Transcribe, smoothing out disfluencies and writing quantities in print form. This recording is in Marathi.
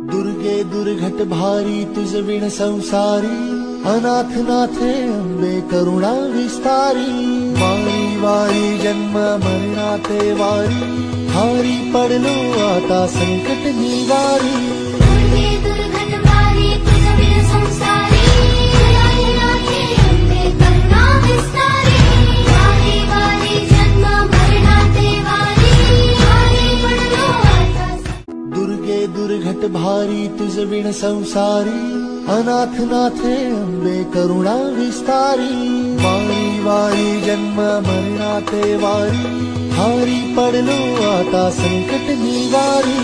दुर्गे दुर्घट भारी तुझ विण संसारी, अनाथ नाथे अंबे करुणा विस्तारी। वारी वारी जन्म मरणाते वारी, हारी पडलो आता संकट निवारी। दुर्गे दुर्घट भारी तुझ विण संसारी, अनाथ नाथे अंबे करुणा विस्तारी। वारी वारी जन्म मरणाते वारी, हारी पडलो आता दुर्गे दुर्घट भारी तुझ विण संसारी, अनाथ नाथे अंबे करुणा विस्तारी। वारी वारी जन्म मरणाते वारी, हारी पडलो आता संकट निवारी।